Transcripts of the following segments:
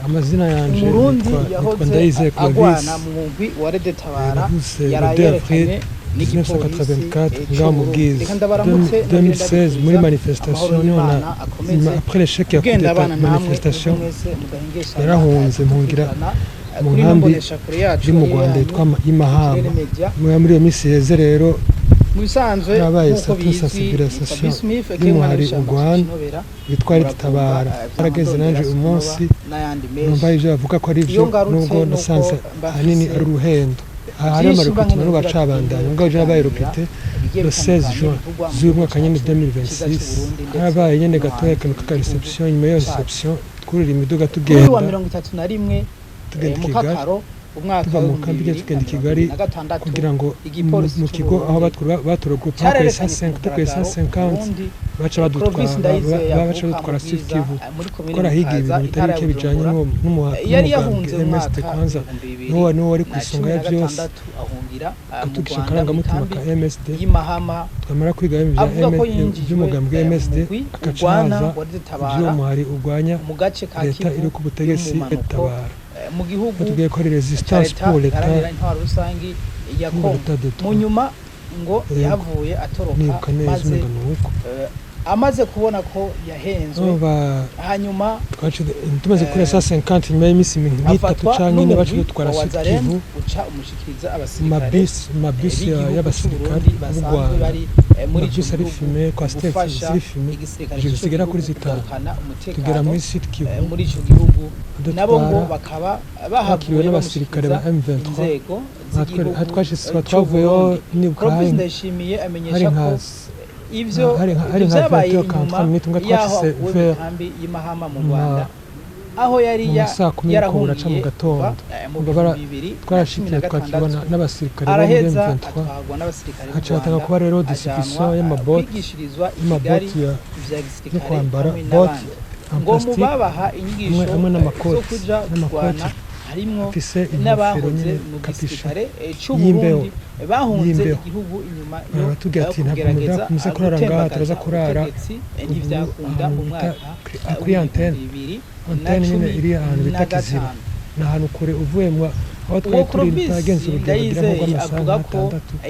amazina yanje umurundi nitwa Ndayizeye agwana mu mugwi wa Rede Tabara yarayerekanye 1984 ngaho mu Bwiza 2016 muri manifestation nona après l'échec ya coup d'état manifestation yarahunze mpungira mu nkambi yo mu Rwanda yitwa Imahamba muri iyo minsi heze rero mubisanzwe yabaye sensibilisation y'umuhari Ugwana witwa Rede Tabara arageze nanje umunsi numva ivyo bavuga ko ari byo nubwo nasanze hanini ari uruhendo hari amaroketi no bacabandanya ubwo je nabaye rokete le 16 juin z'umwaka nyene 2026 habaye nyene gatoya ka reception nyuma yo reception kurira imiduga tugenda wa 31 mukakaro umwaka wa 2026 kugira ngo mu kigo aho batorogupa ko 150 baca badutwara Sud Kivu kora higi ibintu bitari ke bijanye n'umugambi MSD kwanza no wari kwisonga ya byose tukisha karanga mutima ka MSD twamara kwiga by'umugambi MSD akacaza by'umuhari Ugwanya leta iri ku butegetsi Tabara mu gihugu tugiye ko resistance pour l'état rusangi yako mu nyuma ngo yavuye atoroka maze amaze kubona ko yahenzwe hanyuma tumaze kuri 150 nyuma y'imisi 3 canke ne bacu twara Sud Kivu uca umushikiriza abasirikare mabisi y'abasirikare b'u Rwanda muri ari filmé kwa Steve ziri filmé zigera kuri zitanu tugera muri Sud Kivu muri ico gihugu nabo ngo bakaba bahavuye n'abasirikare ba M23 hatwashitse twavuyeho nibuka hari ndashimiye amenyesha ko ivyo byabaye inyuma yaho inkambi y'Imahama mu Rwanda aho yari yarahungiye mu gatondo twarashikiye twakibona n'abasirikare ba M23 hacatanga kuba rero discussion y'amaboti yo kwambara boti ngo mubabaha inyigisho zo kuja kurwana harimwo n'abahunze mu gisirikare c'Uburundi bahunze igihugu inyuma yo kugerageza kurara turaza kurara n'ivyakunda mu mwaka kuri antenne nyine iri ahantu bita Kiziba ni ahantu kure uvuye aho twari turi twagenze urugendo avuga ko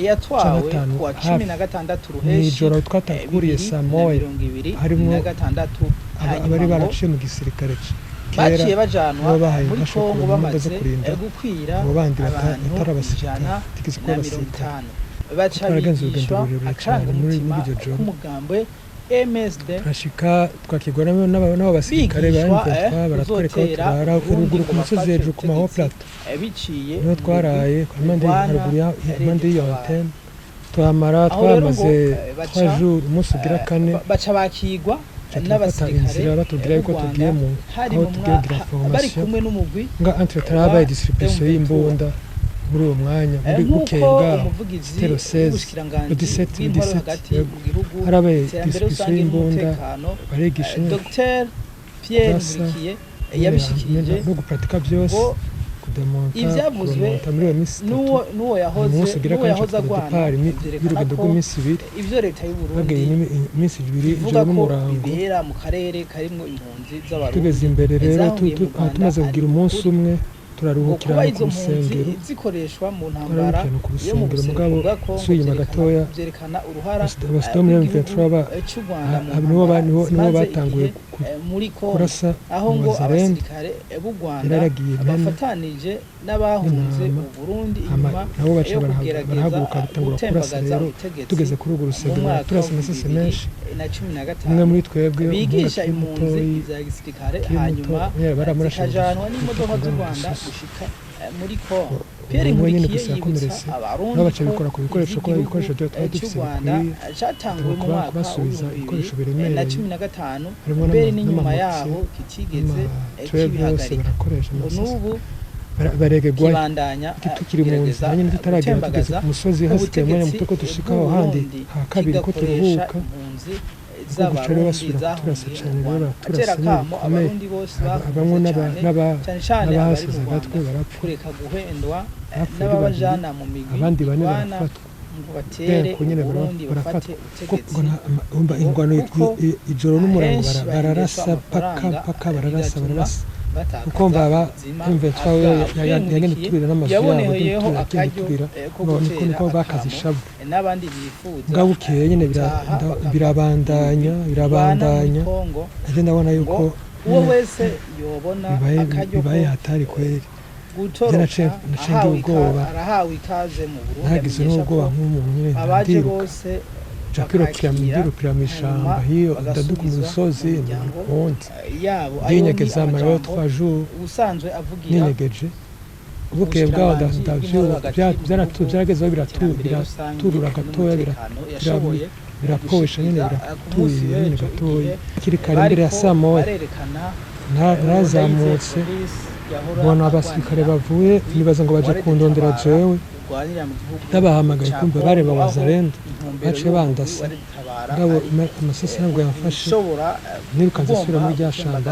yatwawe ku wa 16 ruheshi ijoro twatakuriye saa moya harimo abari baraciye mu gisirikare baciye bajanwa muri Kongo bamaze gukwira abandi batari abasirikare tikize ko abasirikare baca bigishwa akarangamutima k'umugambwe MSD turashika twakigoramo n'abasirikare ba baratwereka aho turara uruguru ku musozi hejuru ku maho plateau biciye niho twaraye ku impande y'iyo antenne twamaze 3 jours umunsi ugira 4 baca bakigwa n'abasirikare batubwira yuko tugiye mu aho tugira bari kumwe n'umugwi nga entre tarabaye distribution y'imbunda muri uwo mwanya muri Bukenga Stero 16 17 harabaye distribution y'imbunda barigisha Dr Pierre Bikiye yabishikirije no gupratika byose ivyavuzwe n'uwo yahoze agwana y'urugendo rw'iminsi ibiri ivyo leta y'u Burundi bageye iminsi ibiri ijoro n'umurango bibera mu karere karimwo impunzi z'abarundi tugeze imbere rero tumaze kugira umunsi umwe turaruhukira ku rusengero zikoreshwa mu ntambara yo mu mugabo suyima gatoya byerekana uruhara abasitomu nibo batanguye muri kurasa aho ngo abasirikare b'u Rwanda bafatanije n'abahunze mu Burundi inyuma nabo baca barahaguruka bitangura kurasa rero tugeze kuri urwo rusengero turasa amasase menshi umwe muri twebwe bigisha impunzi za gisirikare hanyuma zikajanwa n'imodoka z'u Rwanda gushika muri Kongo Pierre Nkurikiye yibutsa abarundi baca bikora ku bikoresho ko ibikoresho byo twari dufite cyatanguwe mu mwaka basubiza ibikoresho biremereye na 15 mbere n'inyuma yaho kitigeze kibihagarika n'ubu baregegwa kibandanya tukiri mu nzira nyine tutaragera tugeze ku musozi hasigaye umwanya muto ko dushika aho handi ha kabiri ko turuhuka z'abarundi basubira turasa cyane rero turasa abarundi bose bamwe n'abahasize agatwe barapfa kureka guhendwa n'ababajana mu migwi abandi bane barafatwa ngo batere Burundi bafate umva ingwano ijoro n'umurango bararasa paka bararasa kuko mbaba M23 yagenda turira n'amazu yabo niko bakaze ishavu n'abandi bifuza ngabukeye nyine birabandanya agenda abona yuko uwo wese yobona bibaye hatari kweri gutoroka ubwoba arahawe ikaze mu Burundi nagize n'ubwoba nk'umuntu nyine abaje bose kwirukira mu ishyamba hiyo ndaduka umusozi honte ndinyegeza amararo 3 jours usanzwe avugira ninyegeje ubukeye bwaho byaragezeho biraturura gatoya birapowesha nyine biratuye nyine gatoya kiri kare imbere ya saa moya narazamutse ubona abasirikare bavuye nibaza ngo baje kundondera jewe ndabahamagaye kumva bareba wazarenda baciye bandasa ngabo amasasi ntabwo yamfashe nirukanze asubira muri rya shamba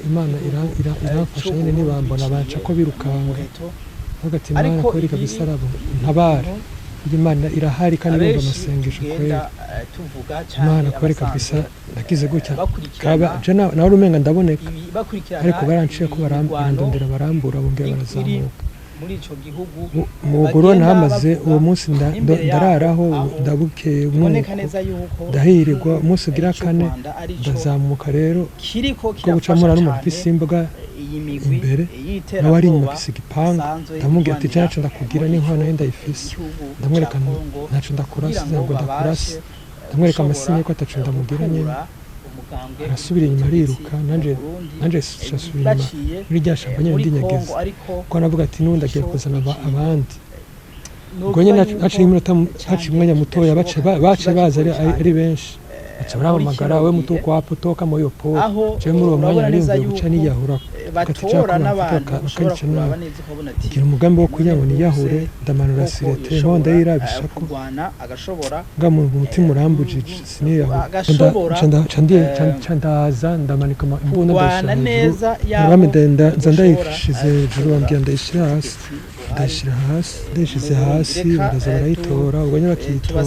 imana iramfasha nyine ntibambona baca ko birukanga hagati imana kweri kabisa arabo ntabara Imana irahari kandi yumva amasengesho kweri imana kweri kabisa nagize gutya kaba jana nawe umenga ndaboneka ariko baranciye ko barandondera barambura bongera barazamuka muri ico gihugu mu Burundi namaze uwo munsi ndararaho ndabukeye ndahirirwa umunsi ugira kane ndazamuka rero ko gucamura n'umuntu ufise imbere nawe ari inyuma afise igipanga ndamubwira ati jacu ndakugira n'inkwano ye ndayifise ndamwereka ntaco ndakurasa ntabwo ndakurasa ndamwereka amasinye ko ataco ndamugira nyene arasubira inyuma ariruka nanje asubira inyuma muri rya shamba nyene ndinyegeza ko navuga ati n'ubundi agiye kuzana abandi ubwo nyene haciye umwanya mutoya bace baza ari benshi baca barahamagara we mutuko wapo toka moyo po je muri uwo mwanya narimvuye guca niyahura batora n'abantu gira umugambi wo kugira ngo niyahure ndamanura sirete nko ndayirabishako ngamu umutima urambujije siniyahura ndaza ndamanika imbunda ndayishize ndayishize hejuru bambwira ndayishyira hasi ndayishize hasi baraza barayitora ubwo nyine bakiyitora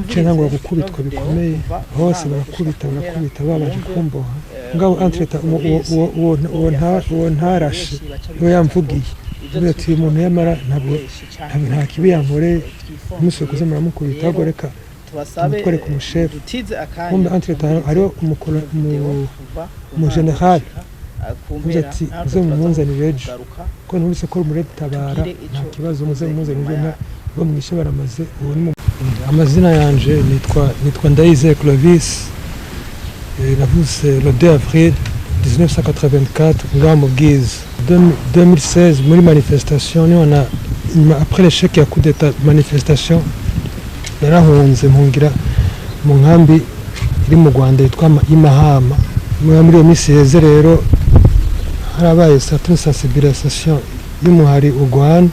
nce ntangura gukubitwa bikomeye hose barakubita babaje kumboha ngabo entreta uwo ntarashe niwe yamvugiye uvuga ati uyu muntu yamara nta kibi yankoreye umusore kuza muramukubita ahubwo reka tumutware ku mushefu kumbe entreta hariho umujenerali uvuze ati muze mumunzanire ejo ko ntubise ko rumure tabara nta kibazo muze mumunzanire ejo bo mwishe baramaze uwo ni amazina yanje nitwa Ndayizeye Clovis navutse le 2 avril 1984 ngaho mu Bwiza 2016 muri manifestation niho après l'échec ya coup d'état manifestation narahunze mpungira mu nkambi iri mu Rwanda yitwa Imahama muri iyo minsi heze rero harabaye certaine sensibilisation y'umuhari urwana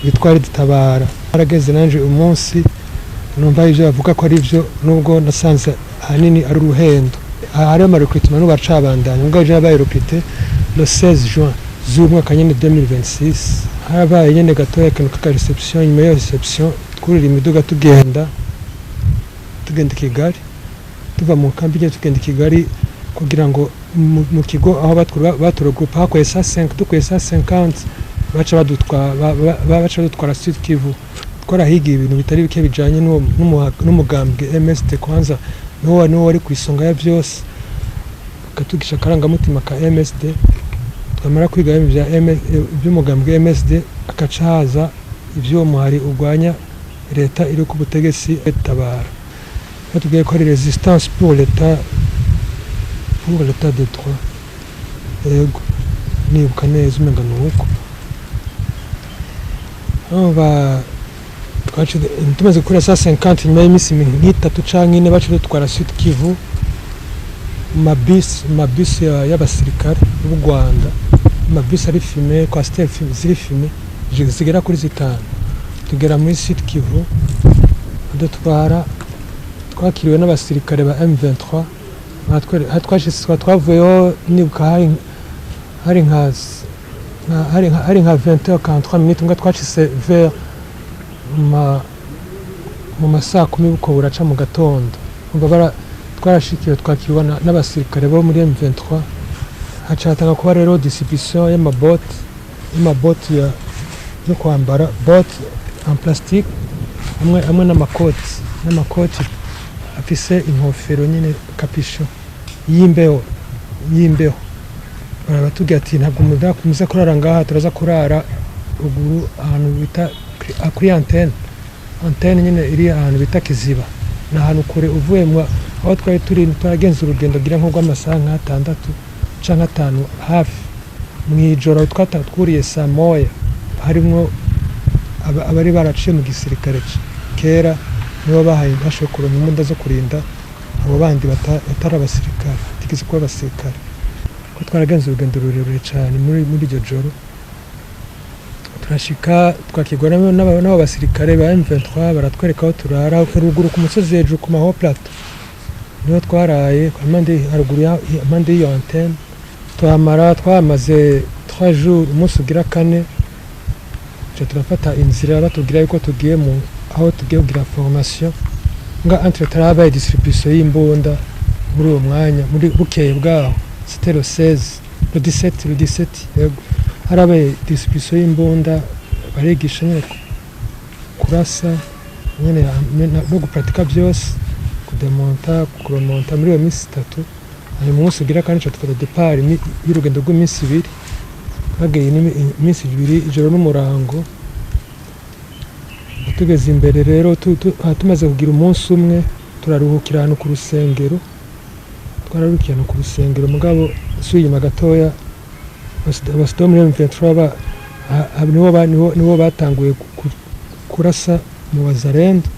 witwa Tabara harageze nanje umunsi numva ivyo bavuga ko ari byo nubwo nasanze ahanini ari uruhendo hari amarecruitment n'ubacabandanya ubwo je nabaye recruté le 16 juin z'umwaka nyene 2026 harabaye nyene gatoya kantu ka reception nyuma ya reception twurira imiduga tugenda Kigali tuva mu kambi nyene tugenda Kigali kugira ngo mu kigo aho batura groupe hakoye 105 tukoye 150 baca badutwara Sud Kivu twarahigiye ibintu bitari bike bijanye n'umugambwe MSD kwanza niwo wari ku isonga ya byose katugisha karangamutima ka MSD twamara kwiga iby'umugambwe MSD akacaza ibyo muhari urwanya leta iri ku butegetsi Tabara batubwiye ko ari resistance pour l'état de droit yego nibuka neza umenga nuko tumaze kuri 150 nyuma y'imisi nk'itatu canke ine bacu dutwara Sud Kivu mabisi y'abasirikare b'u Rwanda mabisi ari filmé kwa step ziri filmé zigera kuri 5 tugera muri Sud Kivu dutwara twakiriwe n'abasirikare ba M23 twavuyeho nibuka hari nka 20h43 minutes nga twacise vers mu masaa 10 buko buraca mu gatondo umva twarashikiwe twakirwa n'abasirikare bo muri M23 hacatanga kuba rero distribution y'amaboti yo kwambara bote en plastique amwe n'amakoti afise inkofero nyine capuchon y'imbeho baratubwira ati ntabwo muza kurara ngaha turaza kurara ruguru ahantu bita kuri antenne nyine iri ahantu bita Kiziba ni ahantu kure uvuye aho twari turi turagenza urugendo gira nko rw'amasaha nk'6 canke 5 hafi mw'ijoro twaturiye saa moya harimo abari baraciye mu gisirikare kera nibo bahaye bashokora mu munda zo kurinda abo bandi batari abasirikare tigeze kuba abasirikare ko twaragenza urugendo rurerure cyane muri iryo joro turashika twakigwa n'abo basirikare ba M23 baratwereka aho turara ruguru ku musozi hejuru ku maho plateau niho twaraye haruguru impande y'iyo antenne twamaze 3 jours umunsi ugira 4 turafata inzira batubwira yuko tugiye aho tugiye kugira formation nga entre travail distribution y'imbunda muri uwo mwanya muri bukeye bwaho c'était le 16 le 17 yego harabaye distribution y'imbunda barigisha nyine kurasa nyine no gupratika byose kuremonta muri iyo minsi 3 hari umunsi ugira kandi dufata départ y'urugendo rw'iminsi 2 bagiye iminsi 2 ijoro n'umurango tugeze imbere rero tumaze kugira umunsi umwe turaruhukira ahantu ku rusengero mugabo suyima gatoya abasito muri M23 nibo batanguye kurasa mu Wazalendo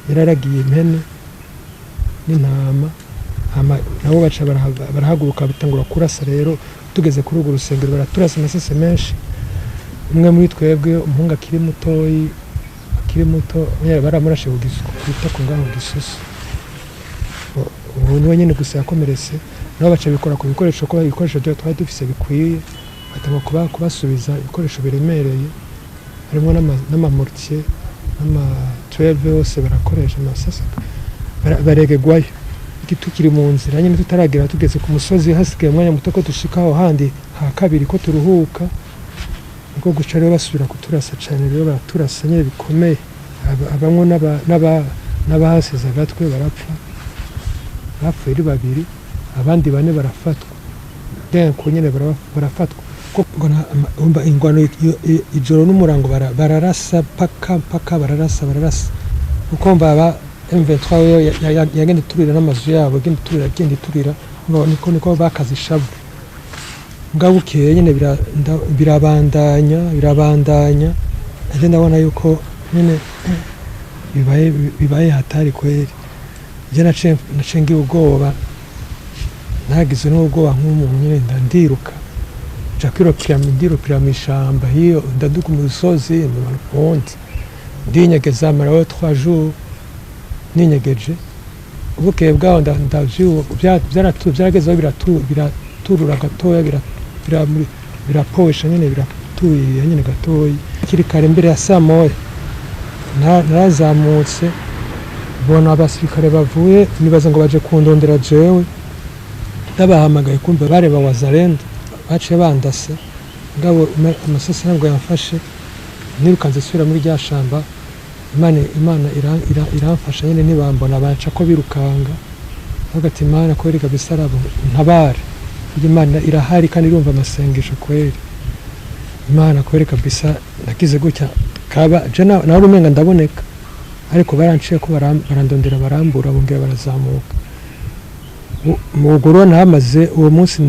yararagiye impene n'intama nabo baca barahaguruka bitangura kurasa rero tugeze kuri urwo rusengero baraturasa amasase menshi umwe muri twebwe umuhungu akiri muto baramurashe kwita ku ngano gisusu ubu niwe nyine gusa yakomeretse nabo baca bikora ku bikoresho ko ibikoresho twari dufise bikwiye batanga kubasubiza ibikoresho biremereye harimo n'amamortier n'ama-12 yose barakoresha amasase baregegwayo tukiri mu nzira nyine tutaragera tugeze ku musozi hasigaye umwanya muto ko dushika aho handi ha kabiri ko turuhuka niko guca rero basubira kuturasa cyane rero baraturasa nyine bikomeye abamwe n'abahasize agatwe bapfuye ari 2 abandi 4 barafatwa ko nyine barafatwa umva ingwano ijoro n'umurango bararasa paka bararasa uko mbaba M23 yagenda turira n'amazu yabo agenda turira niko bakaza ishavu ngabukeye nyine birabandanya agenda ndabona yuko nyine bibaye hatari kweri je nacengiye ubwoba nagize n'ubwoba nk'umuntu nyine ndiruka ndirukira mu ishamba hiyo ndaduka mu musozi ubundi ndinyegeza maraho 3 jours ninyegeje ubukeye bwaho byaragezeho biraturura gatoya biraposha nyine biratuye nyine gatoya kiri kare mbere ya saa moya narazamutse bona abasirikare bavuye nibaza ngo baje kundondera jewe ndabahamagaye kumva bareba Wazalendo baciye bandase ngabo amasase ntabwo yamfashe nirukanze sura muri rya shamba Imana iramfasha nyine ntibambona baca ko birukanga hagati Imana kweri kabisa arabo ntabara Imana irahari kandi irumva amasengesho kweri Imana kweri kabisa nakize gutya kaba je nawe umenga ndaboneka ariko baranciye ko barandondera barambura bongera barazamuka mugoro namaze uwo munsi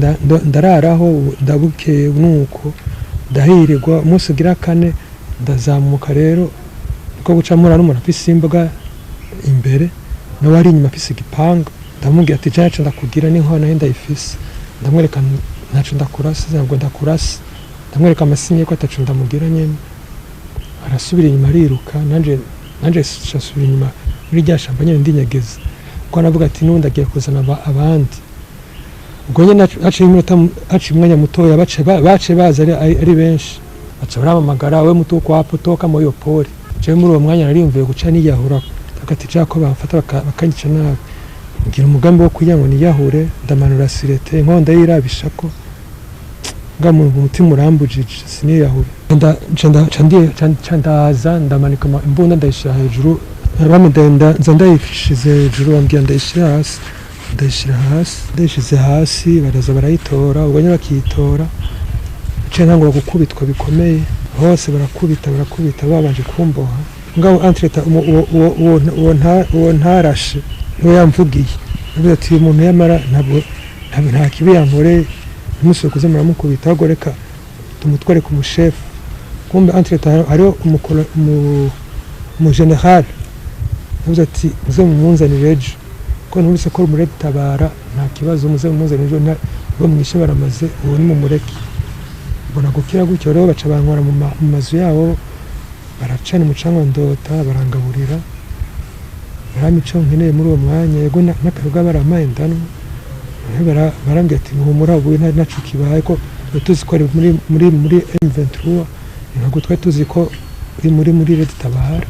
ndararaho ndabukeye nuko ndahirirwa umunsi ugira 4 ndazamuka rero ko gucamura n'umuntu afise imboga imbere no wari inyuma afise igipangu ndamubwira ati cyacu ndakugira n'inkona yenda ifise ndamwereka ntacu ndakurasa ntabwo ndakurasa ndamwereka amasinye ko atacu ndamugira nyene arasubira inyuma ariruka nanje shasubira inyuma muri rya shamba nyene ndinyegeza ko navuga ati nundi agiye kuzana abandi ubwo nyene aciye umwanya mutoya bace baza ari benshi baca baramamagara we muto kwa potoka mu yo pole je muri uwo mwanya nariyumviye guca niyahura agati cyako bamfata bakanyica nabi ngira umugambi wo kugira ngo niyahure ndamanura sirete inkonda yirabishako ngamu umutima urambujije siniyahura ndaza ndamanika imbunda ndayishira hejuru bamidenda ndayishize hejuru bambwiye ndayishira hasi baraza barayitora ubwo bakitora ntangura gukubitwa bikomeye hose barakubita babanje kumboha ngabo entreta uwo ntarashe niwe yamvugiye avuga ati uyu muntu yamara ntabwo nta kibi yankoreye umusore kuza muramukubita ahubwo reka tumutware ku mushefu kumbe entreta hariho umujenerali avuze ati muze mumunzanire ejo ko ntubise ko umurege tabara nta kibazo muze mumunzanire ejo bo mwishe baramaze uwo ni mumureke mbona gukira gutyo rero baca bankora mu mazu yabo baracana umucanga ndota barangaburira baramico nkeneye muri uwo mwanya yego n'akaruga baramaye ndanwa barambwira ati muhumura ubu naco kibaye ko tuzi ko muri M23 ntabwo twari tuzi ko muri Red Tabara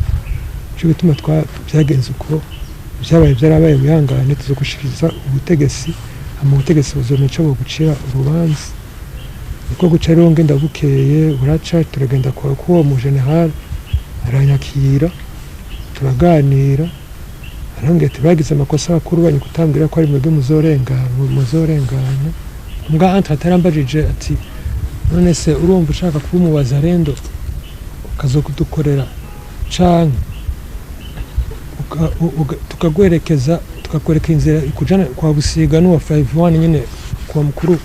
cyo bituma byagenze uko byabaye byarabaye bihangane tuzo gushikiriza ubutegetsi ubutegetsi buzomeca bwo gucira urubanza niko guca rero ngenda bukeye buraca turagenda kwa kuwo mu general aranyakira turaganira arambwira ati bagize amakosa bakuru banyu kutambwira ko ari mwebwe muzorengana mbwa atarambajije ati none se urumva ushaka kuba umubaza rendo ukazokudukorera canke tukagwerekeza tukakwereka inzira ikujana kwa Busiga n'uwa 51 nyene kwa mukuru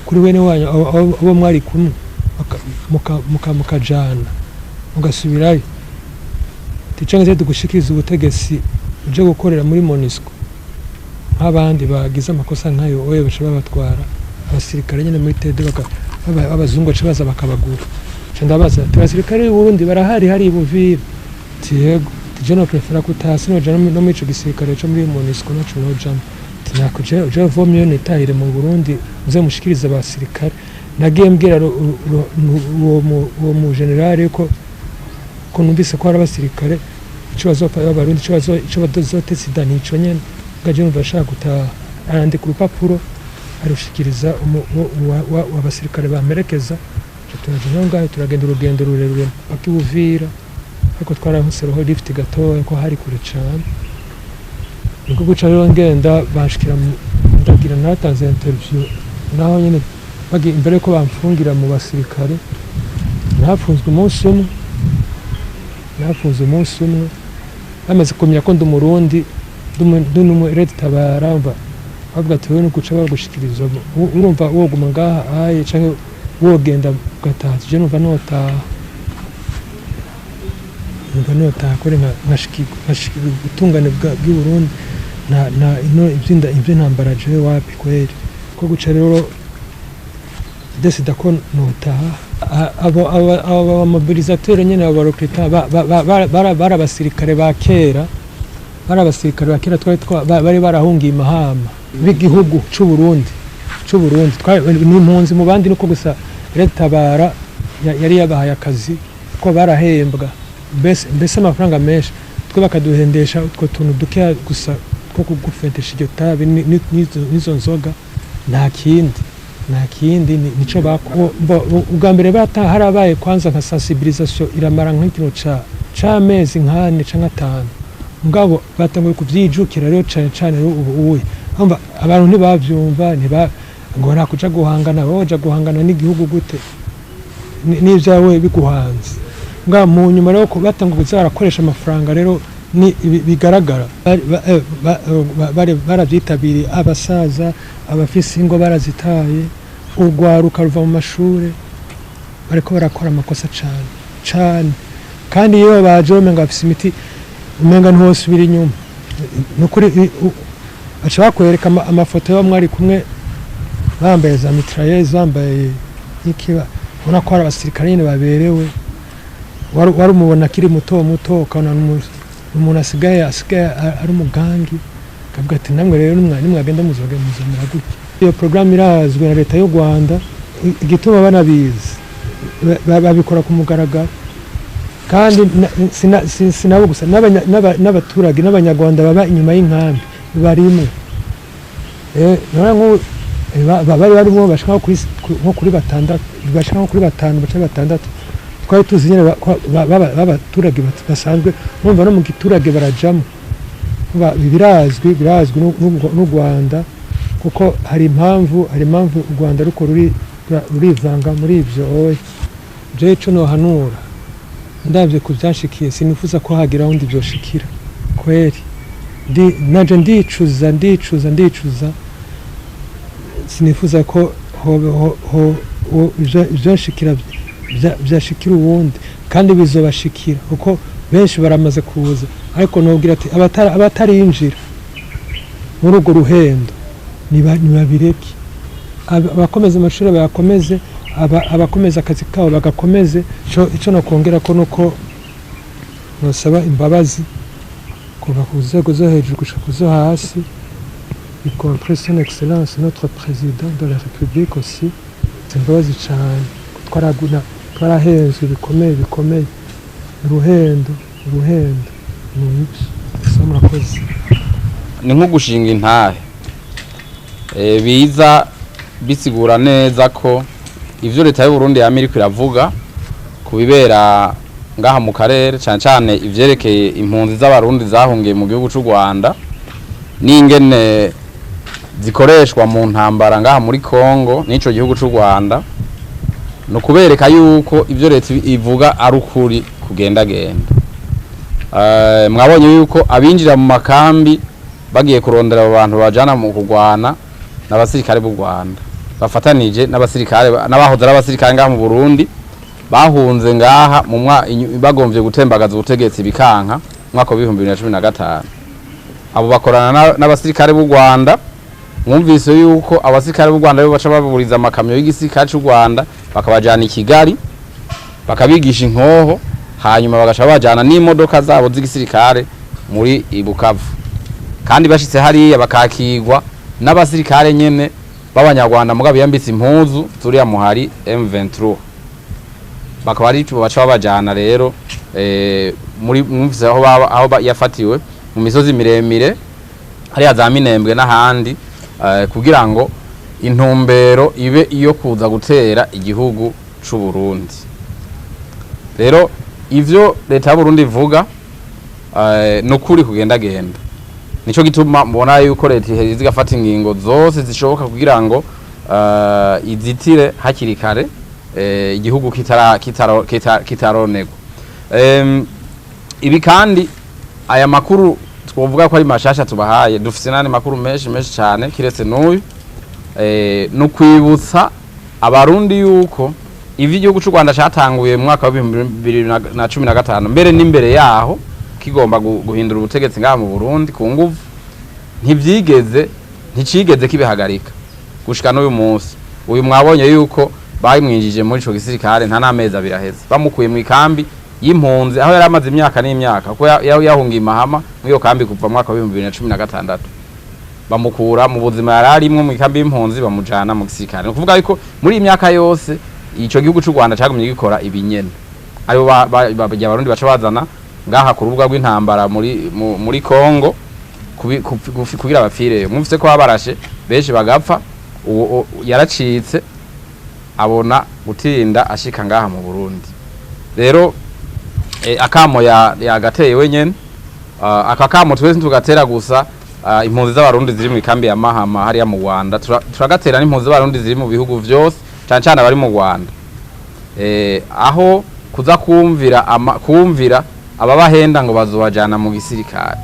kuri wene wanyu abo mwari kumwe mukajana mugasubirayo ticangeze tugushikiriza ubutegetsi uje gukorera muri MONUSCO nk'abandi bagize amakosa nkayo oye baca babatwara abasirikare nyene muri TD abazungu baca baza bakabagura ndabaza abasirikare b'Uburundi barahari hari Buvira yego tijeno prefera kutasi no jana no mico gisirikare cyo muri MONUSCO naco no jana tinakuje uje vomyo netahire mu Burundi uze mushikiriza abasirikare nagiye mbwira uwo mu general ko numvise ko ari abasirikare cyo bazofa abarundi cyo badozotetse danico nyene ngaje numva shaka guta arandika urupapuro arushikiriza abasirikare bamerekeza turagenda urugendo rurerure bakibuvira ariko twarahuseroho lift gatoya ko hari kure cyane niko guca rero ngenda bashikira ndagira natanze interview naho nyene bagi imbere ko bamfungira mu basirikare nafunzwe umunsi umwe bamaze kumenya ko ndumurundi ndumu Red Tabara mva bavuga ati we nuguca bagushikiriza urumva woguma ngaha aye canke wogenda gataha je numva nota kore nkashikirwa ubutungane bw'i Burundi ibyo ntambara jewe wapi kweri ko guca rero desida ko notaha abo mobilisateur nyene abarokita bara abasirikare ba kera bari barahungiye Mahama b'igihugu c'u Burundi n'impunzi mu bandi nuko gusa Red Tabara yari yabahaye akazi ko barahembwa mbese amafaranga menshi twe bakaduhendesha utwo tuntu duke gusa two kugufentesha iryo tabi n'izo nzoga nta kindi nico ubwa mbere harabaye kwanza nka sensibilisation iramara nk'ikintu c'amezi nk'ane canke 5 mugabo batanguye kuvyijukira rero cane ubu abantu ntibavyumva ngo nakuja guhangana boja guhangana n'igihugu gute n'ivyawe biguhanze nga mu nyuma rero ko batanguye kuzarakoresha amafaranga rero ni bigaragara baravyitabiriye abasaza abafise ingo barazitaye urwaruka ruva mu mashure bariko barakora amakosa cane kandi iyo baje umenga bafise imiti umenga ntihosubira inyuma nukuri baca bakwereka amafoto yo mwari kumwe bambaye za mitrailleuse bambaye ikiba ubona ko ari abasirikare nyene baberewe wari umubona akiri muto ukabona umuntu asigaye ari umugangi akavuga ati namwe rero nimwagenda muzamera gutya iyo programme irazwe na leta y'u Rwanda igituma banabizi babikora ku mugaragaro kandi sinabo gusa n'abaturage n'abanyarwanda baba inyuma y'inkambi barimwe bari barimo bashaka nko kuri batandatu bashaka nko kuri batanu baca batandatu twari tuzi nyine b'abaturage basanzwe numva no mu giturage barajamo birazwi n'u Rwanda kuko hari impamvu u Rwanda ruko rurivanga muri ivyo je ico no hanura ndavye kuvyanshikiye sinifuza ko hagira undi byoshikira kweri naje ndicuza sinifuza ko byoshikira byashikira uwundi kandi bizobashikira kuko benshi baramaze kuza ariko nobwira ati abatarinjira muri urwo ruhendo nibabireke abakomeza amashuri bayakomeze abakomeza akazi kabo bagakomeze ico no kongera ko nuko nosaba imbabazi kuva ku nzego zo hejuru gushika kuzo hasi y compris son excellence notre président de la République aussi imbabazi cyane twarahenzwe bikomeye uruhendo murakoze ni nko gushinga intahe biza bisigura neza ko ivyo leta y'u Burundi y'Amerika iravuga kubibera ngaha mu karere cyane ivyerekeye impunzi z'abarundi zahungiye mu gihugu cy'u Rwanda n'ingene zikoreshwa mu ntambara ngaha muri Kongo n'ico gihugu cy'u Rwanda no kubereka yuko ivyo leta ivuga ari ukuri kugendagenda. Mwabonye yuko abinjira mu makambi bagiye kurondera abantu bajana mu kugwana n'abasirikare b'u Rwanda bafatanije n'abasirikare n'abahoze n'abasirikare ngaha mu Burundi bahunze ngaha mu bagomvye gutembagaza ubutegetsi bikanka mwaka wa 2015 abo bakorana n'abasirikare b'u Rwanda. Mwumvise yuko abasirikare b'u Rwanda baca baburiza amakamyo y'igisirikare cy'u Rwanda bakabajana i Kigali bakabigisha inkoho hanyuma bagaca bajana n'imodoka zabo z'igisirikare muri Ibukavu kandi bashitse hariya bakakigwa n'abasirikare nyene b'abanyarwanda mugabo yambitse impuzu turiya muhari M23 bakaba ari baca babajana rero muri mwumvise aho yafatiwe mu misozi miremire hariya za Minembwe n'ahandi kugira ngo intumbero ibe iyo kuza gutera igihugu c'u Burundi. Rero ivyo leta y'u Burundi ivuga no kuri kugendagenda nico gituma mbona yuko leta iheze igafata ingingo zose zishoboka kugira ngo izitire hakiri kare igihugu kitaronegwa. Ibi kandi aya makuru twovuga ko ari mashasha tubahaye dufise nane makuru menshi cyane kiretse n'uyu no kwibutsa abarundi yuko ivi igihugu cy'u Rwanda cyatanguye mu mwaka wa 2015 mbere n'imbere yaho kigomba guhindura ubutegetsi ngaha mu Burundi ku nguvu nticigeze kibihagarika gushika n'uyu munsi. Uyu mwabonye yuko bayimwinjije muri ico gisirikare nta namezi abiraheze bamukuye mu ikambi y'impunzi aho yari amaze imyaka n'imyaka ko yahungiye Mahama muri kambi kuva mu mwaka wa 2016 bamukura mu buzima yararimwe mu ikambi y'impunzi bamujana mu gisirikare. No kuvuga yuko muri imyaka yose ico gihugu cy'u Rwanda cyagumye gikora ibinyene aribo bajya abarundi baca bazana ngaha ku rubuga rw'intambara muri Kongo kugira bapfire. Mwumvise ko babarashe benshi bagapfa yaracitse abona gutinda ashika ngaha mu Burundi. Rero akamo yagateye wenyene akakamo twese tugatera gusa impunzi z'abarundi ziri mu ikambi ya Mahama hariya mu Rwanda turagatera n'impunzi z'abarundi ziri mu bihugu vyose cyane bari mu Rwanda aho kuza kumvira ababahenda ngo bazobajana mu gisirikare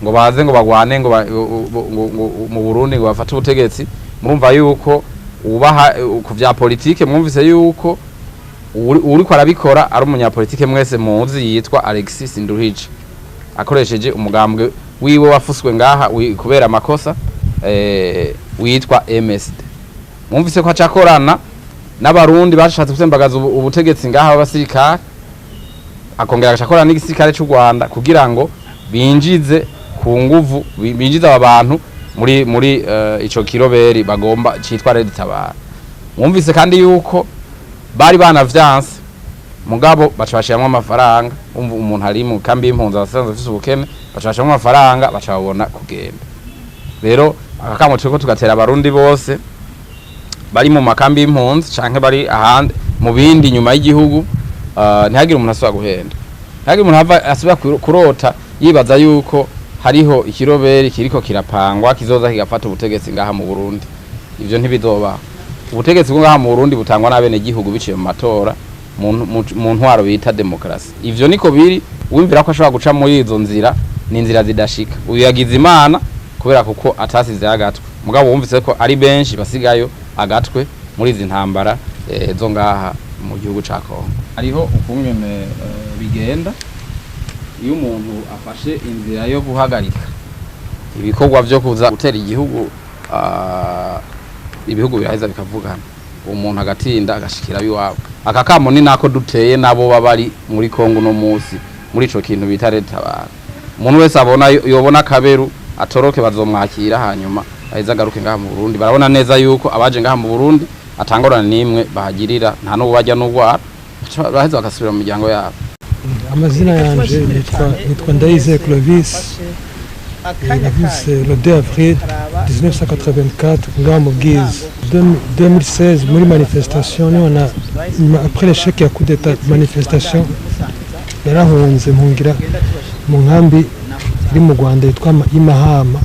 ngo baze ngo bagwane ngo mu Burundi ngo bafate ubutegetsi. Murumva yuko ubaha ku vya politike mwumvise yuko uriko arabikora ari umunyapolitike mwese muzi yitwa Alexis Nduhije akoresheje umugambwe wiwe wafuswe ngaha kubera amakosa witwa MSD. Mwumvise ko acakorana n'abarundi bashatse gusembagaza ubutegetsi ngaha abasirikare akongera agacakorana n'igisirikare cy'u Rwanda kugira ngo binjize ku nguvu binjiza abantu muri ico kiroberi bagomba citwa Red Tabara. Mwumvise kandi yuko bari banavyanse mugabo bacabashiramo amafaranga umuntu ari mu kambi y'impunzi abasanzwe afise ubukene bacabashiramo amafaranga bacabona kugenda. Rero akakamo turiko tugatera abarundi bose bari mu makambi y'impunzi canke bari ahandi mu bindi nyuma y'igihugu ntihagire umuntu asubira guhenda, ntihagire umuntu asubira kurota yibaza yuko hariho ikiroberi kiriko kirapangwa kizoza kigafata ubutegetsi ngaha mu Burundi. Ivyo ntibizoba. Ubutegetsi bwo ngaha mu Burundi butangwa n'abene gihugu biciye mu matora mu ntwaro bita demokrasi. Ivyo niko biri, wimvira ko ashobora guca muri izo nzira ni inzira zidashika. Uyu yagize Imana kubera kuko atasize agatwe. Mugabo wumvise ko ari benshi basigayo agatwe muri izi ntambara zo ngaha mu gihugu ca Kongo. Hariho ukungene bigenda iyo umuntu afashe inzira yo guhagarika ibikorwa vyo kuza gutera igihugu ibihugu biraheza bikavugana, umuntu agatinda agashikira biwabo. Akakamo ni nako duteye nabo babari muri Kongo no musi muri ico kintu bita leta bara. Umuntu wese abona yobona kaberu atoroke bazomwakira hanyuma aheza agaruke ngaha mu Burundi. Barabona neza yuko abaje ngaha mu Burundi atangorana nimwe bahagirira, nta no bajya no gwara baheza bakasubira mu miryango yabo. Amazina yanje nitwa Ndayizeye Clovis. Le 2 avril 1984 ngaha mu Bwiza. 2016 muri manifestation après l'échec ya coup d'état manifestation yarahunze mpungira mu nkambi iri mu Rwanda yitwa Imahama.